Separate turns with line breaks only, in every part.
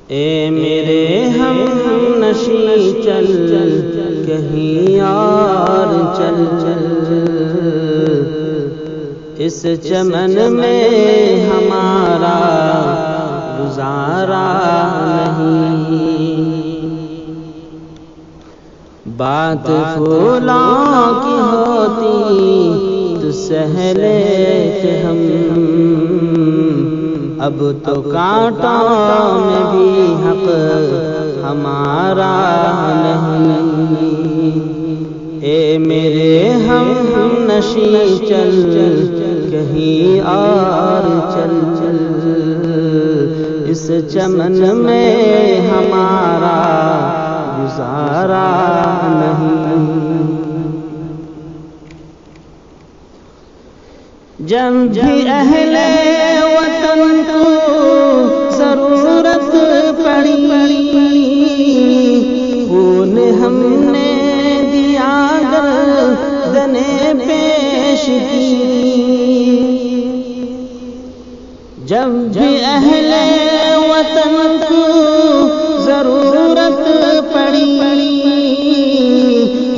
اے میرے ہم نشیں چل کہیں اور چل اس چمن میں ہمارا گزارا نہیں۔ بات پھولوں کی ہوتی تو سہ لیتے ہم، اب تو کانٹوں میں بھی حق ہمارا نہیں۔ اے میرے ہم نشیں چل کہیں اور چل اس چمن میں ہمارا گزارا نہیں۔ جب بھی اہل وطن کو ضرورت پڑی خون ہم نے دیا گردن پیش کی۔ جب بھی اہل وطن کو ضرورت پڑی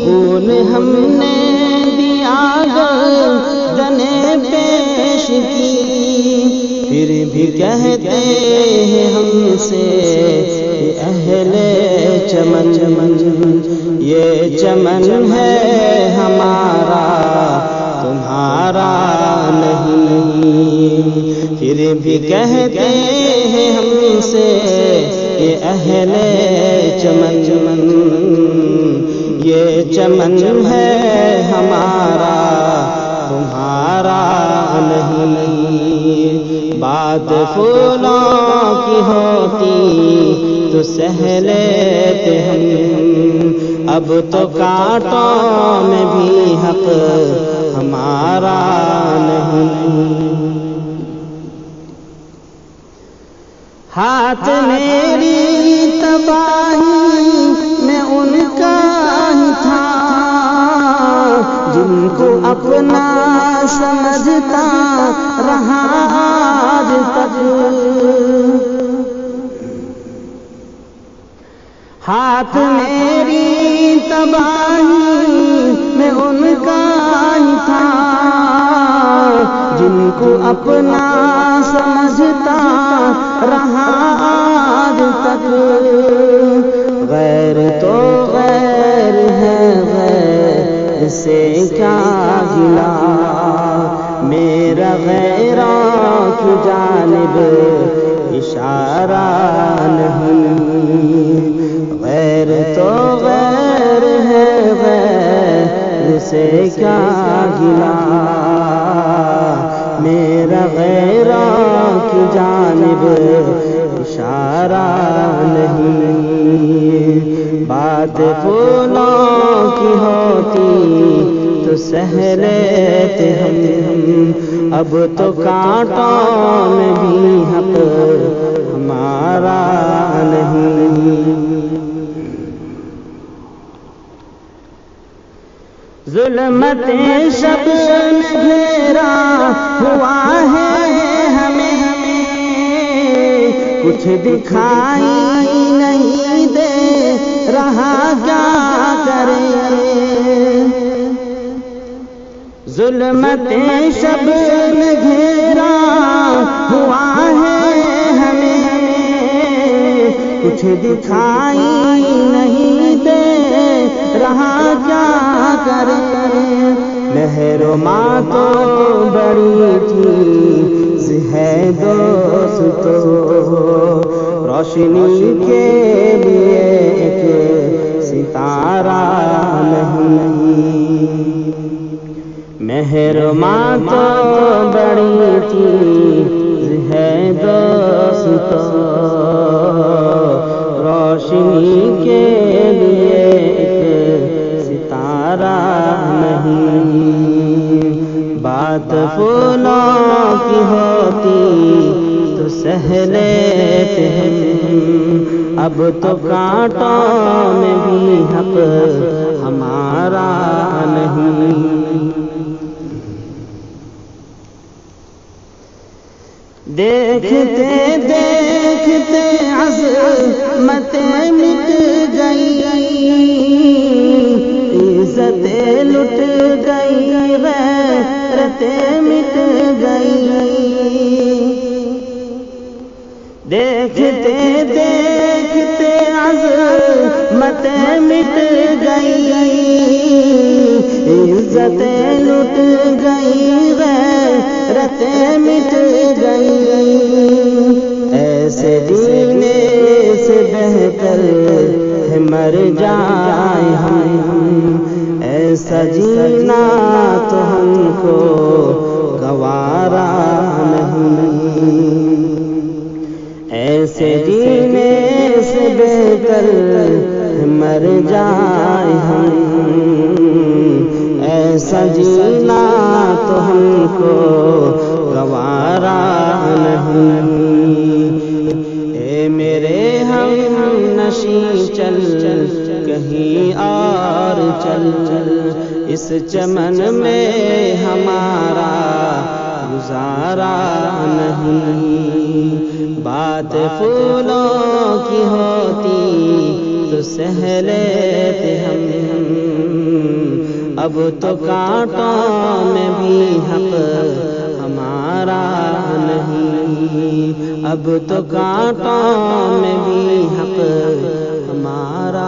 خون ہم نے دیا گردن پیش کی۔ پھر بھی کہتے ہیں ہم سے اہل چمن یہ چمن ہے ہمارا تمہارا نہیں۔ پھر بھی کہتے ہیں ہم سے اہل چمن یہ چمن ہے ہمارا تمہارا نہیں۔ بات پھولوں کی ہوتی تو سہ لیتے ہم، اب تو کانٹوں میں بھی حق ہمارا نہیں۔ ہاتھ میری تباہی میں ان کا ہی تھا جن کو اپنا سمجھتا رہا آج تک۔ ہاتھ میری تباہی میں ان کا ہی تھا جن کو اپنا سمجھتا رہا آج تک۔ غیر تو غیر ہے غیر سے کیا گلا میرا غیروں کی جانب اشارہ نہیں۔ غیر تو غیر ہے غیر سے کیا گلا میرا غیروں کی جانب اشارہ نہیں۔ بات پھولوں کی ہوتی تو سہ لیتے ہم، اب تو کانٹوں میں بھی حق ہمارا نہیں۔ ظلمتیں شب میں گھیرا ہوا ہے ہمیں کچھ دکھائی نہیں دے رہا کیا کریں۔ ظلمتیں شب میں گھیرا ہوا ہے ہمیں کچھ دکھائی نہیں دے رہا کیا کریں۔ محرماں تو بڑی تھی ہے دوستو روشنی کے لیے ایک ستارہ نہیں۔ محرماں تو بڑی تھی ہے دوستو روشنی کے لیے ایک ستارہ نہیں۔ بات پھولوں کی ہوتی تو سہ لیتے ہم، اب تو کانٹوں میں بھی حق ہمارا نہیں۔ دیکھتے دیکھتے عزم دیکھتے دیکھتے عظمتیں مٹ گئی، عزتیں لٹ گئی، غیرتیں مٹ گئی، ایسے جینے سے بہتر ہے مر جائیں ہم، ایسا جینا تو ہم کو گوارا نہیں، ایسے جینے سے بہتر مر جائیں ہم، ایسا جینا تو ہم کو گوارا نہیں، اے میرے ہم نشیں چل کہیں اور چل، اس چمن میں ہمارا گزارا نہیں، بات پھولوں کی ہوتی تو سہ لیتے ہم، اب تو کانٹوں میں بھی حق ہمارا نہیں، اب تو کانٹوں میں بھی حق ہمارا